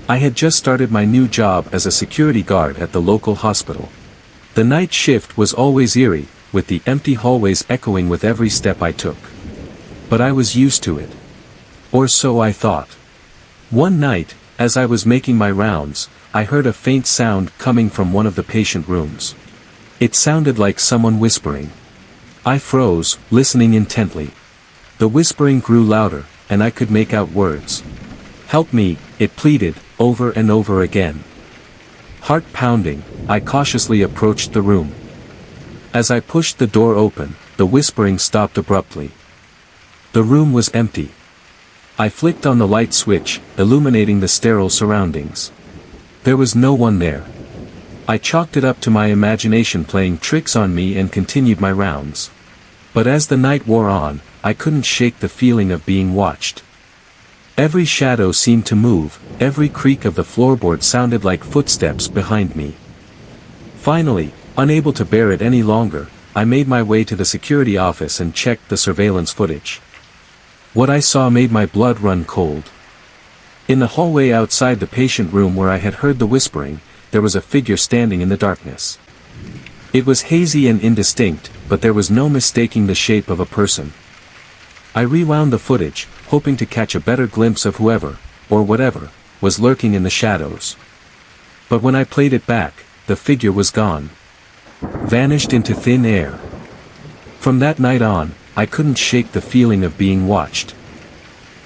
I had just started my new job as a security guard at the local hospital. The night shift was always eerie, with the empty hallways echoing with every step I took. But I was used to it. Or so I thought. One night, as I was making my rounds, I heard a faint sound coming from one of the patient rooms. It sounded like someone whispering. I froze, listening intently. The whispering grew louder, and I could make out words. "Help me," it pleaded, over and over again. Heart pounding, I cautiously approached the room. As I pushed the door open, the whispering stopped abruptly. The room was empty. I flicked on the light switch, illuminating the sterile surroundings. There was no one there. I chalked it up to my imagination playing tricks on me and continued my rounds. But as the night wore on, I couldn't shake the feeling of being watched. Every shadow seemed to move, every creak of the floorboard sounded like footsteps behind me. Finally, unable to bear it any longer, I made my way to the security office and checked the surveillance footage. What I saw made my blood run cold. In the hallway outside the patient room where I had heard the whispering, there was a figure standing in the darkness. It was hazy and indistinct, but there was no mistaking the shape of a person. I rewound the footage, hoping to catch a better glimpse of whoever, or whatever, was lurking in the shadows. But when I played it back, the figure was gone. Vanished into thin air. From that night on, I couldn't shake the feeling of being watched.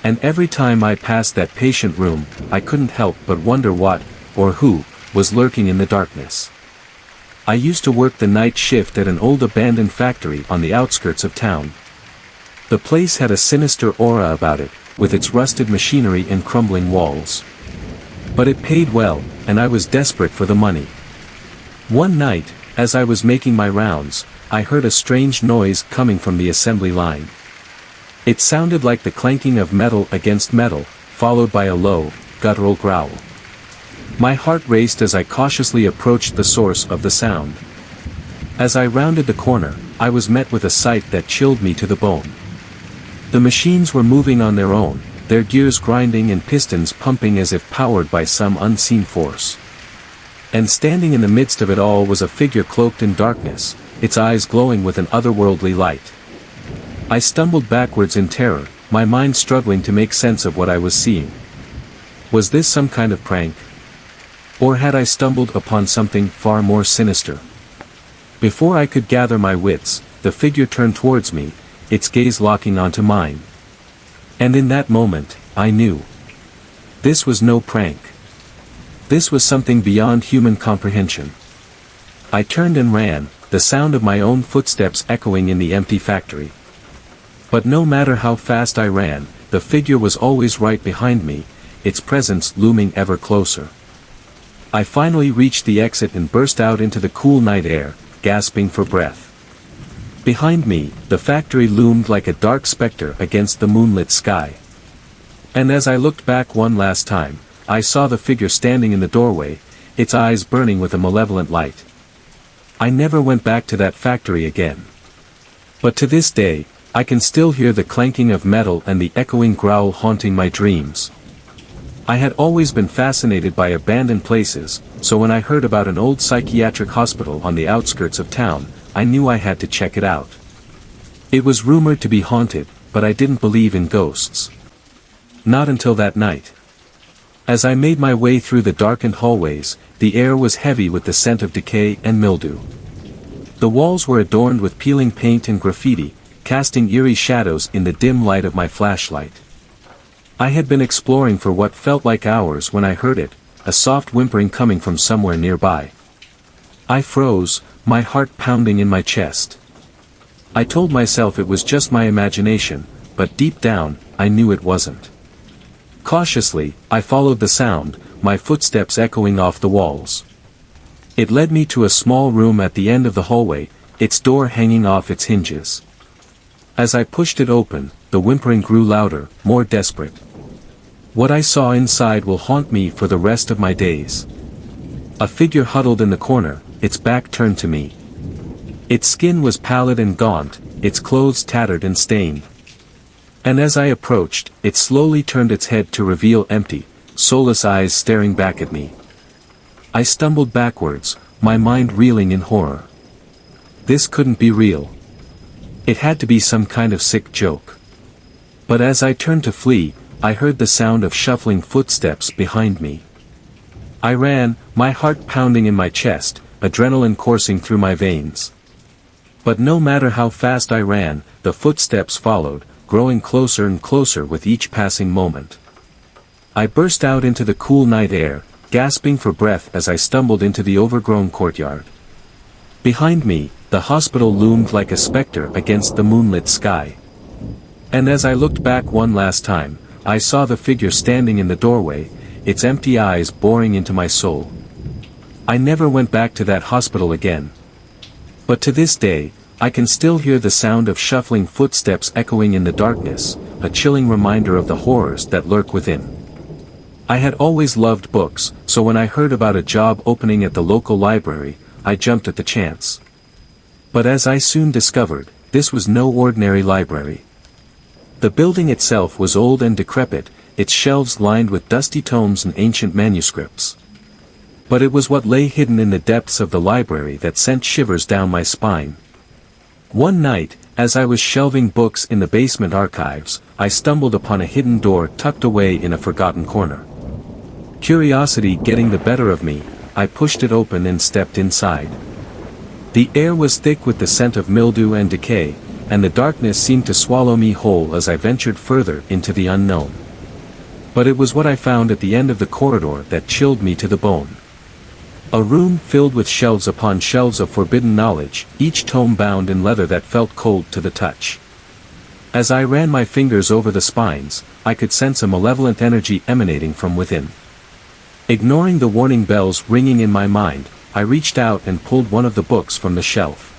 And every time I passed that patient room, I couldn't help but wonder what, or who, was lurking in the darkness. I used to work the night shift at an old abandoned factory on the outskirts of town. The place had a sinister aura about it, with its rusted machinery and crumbling walls. But it paid well, and I was desperate for the money. One night, as I was making my rounds, I heard a strange noise coming from the assembly line. It sounded like the clanking of metal against metal, followed by a low, guttural growl. My heart raced as I cautiously approached the source of the sound. As I rounded the corner, I was met with a sight that chilled me to the bone. The machines were moving on their own, their gears grinding and pistons pumping as if powered by some unseen force. And standing in the midst of it all was a figure cloaked in darkness, its eyes glowing with an otherworldly light. I stumbled backwards in terror, my mind struggling to make sense of what I was seeing. Was this some kind of prank? Or had I stumbled upon something far more sinister? Before I could gather my wits, the figure turned towards me, its gaze locking onto mine. And in that moment, I knew. This was no prank. This was something beyond human comprehension. I turned and ran, the sound of my own footsteps echoing in the empty factory. But no matter how fast I ran, the figure was always right behind me, its presence looming ever closer. I finally reached the exit and burst out into the cool night air, gasping for breath. Behind me, the factory loomed like a dark specter against the moonlit sky. And as I looked back one last time, I saw the figure standing in the doorway, its eyes burning with a malevolent light. I never went back to that factory again. But to this day, I can still hear the clanking of metal and the echoing growl haunting my dreams. I had always been fascinated by abandoned places, so when I heard about an old psychiatric hospital on the outskirts of town, I knew I had to check it out. It was rumored to be haunted, but I didn't believe in ghosts. Not until that night. As I made my way through the darkened hallways, the air was heavy with the scent of decay and mildew. The walls were adorned with peeling paint and graffiti, casting eerie shadows in the dim light of my flashlight. I had been exploring for what felt like hours when I heard it, a soft whimpering coming from somewhere nearby. I froze, my heart pounding in my chest. I told myself it was just my imagination, but deep down, I knew it wasn't. Cautiously, I followed the sound, my footsteps echoing off the walls. It led me to a small room at the end of the hallway, its door hanging off its hinges. As I pushed it open, the whimpering grew louder, more desperate. What I saw inside will haunt me for the rest of my days. A figure huddled in the corner, its back turned to me. Its skin was pallid and gaunt, its clothes tattered and stained. And as I approached, it slowly turned its head to reveal empty, soulless eyes staring back at me. I stumbled backwards, my mind reeling in horror. This couldn't be real. It had to be some kind of sick joke. But as I turned to flee, I heard the sound of shuffling footsteps behind me. I ran, my heart pounding in my chest, adrenaline coursing through my veins. But no matter how fast I ran, the footsteps followed, growing closer and closer with each passing moment. I burst out into the cool night air, gasping for breath as I stumbled into the overgrown courtyard. Behind me, the hospital loomed like a specter against the moonlit sky. And as I looked back one last time, I saw the figure standing in the doorway, its empty eyes boring into my soul. I never went back to that hospital again. But to this day, I can still hear the sound of shuffling footsteps echoing in the darkness, a chilling reminder of the horrors that lurk within. I had always loved books, so when I heard about a job opening at the local library, I jumped at the chance. But as I soon discovered, this was no ordinary library. The building itself was old and decrepit, its shelves lined with dusty tomes and ancient manuscripts. But it was what lay hidden in the depths of the library that sent shivers down my spine. One night, as I was shelving books in the basement archives, I stumbled upon a hidden door tucked away in a forgotten corner. Curiosity getting the better of me, I pushed it open and stepped inside. The air was thick with the scent of mildew and decay, and the darkness seemed to swallow me whole as I ventured further into the unknown. But it was what I found at the end of the corridor that chilled me to the bone. A room filled with shelves upon shelves of forbidden knowledge, each tome bound in leather that felt cold to the touch. As I ran my fingers over the spines, I could sense a malevolent energy emanating from within. Ignoring the warning bells ringing in my mind, I reached out and pulled one of the books from the shelf.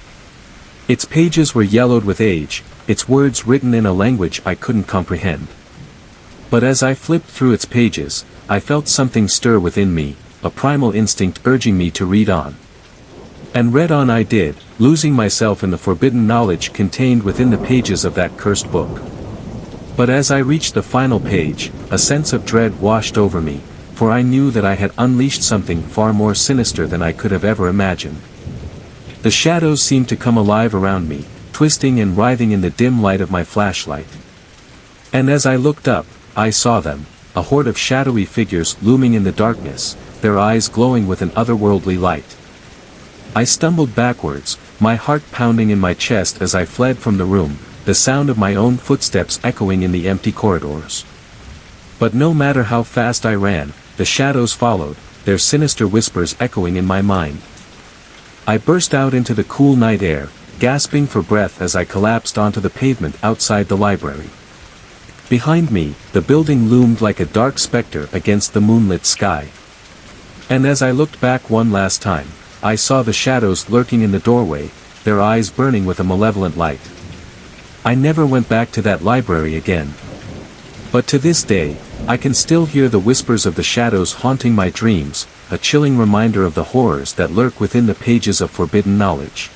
Its pages were yellowed with age, its words written in a language I couldn't comprehend. But as I flipped through its pages, I felt something stir within me, a primal instinct urging me to read on. And read on I did, losing myself in the forbidden knowledge contained within the pages of that cursed book. But as I reached the final page, a sense of dread washed over me, for I knew that I had unleashed something far more sinister than I could have ever imagined. The shadows seemed to come alive around me, twisting and writhing in the dim light of my flashlight. And as I looked up, I saw them, a horde of shadowy figures looming in the darkness, their eyes glowing with an otherworldly light. I stumbled backwards, my heart pounding in my chest as I fled from the room, the sound of my own footsteps echoing in the empty corridors. But no matter how fast I ran, the shadows followed, their sinister whispers echoing in my mind. I burst out into the cool night air, gasping for breath as I collapsed onto the pavement outside the library. Behind me, the building loomed like a dark specter against the moonlit sky. And as I looked back one last time, I saw the shadows lurking in the doorway, their eyes burning with a malevolent light. I never went back to that library again. But to this day, I can still hear the whispers of the shadows haunting my dreams, a chilling reminder of the horrors that lurk within the pages of forbidden knowledge.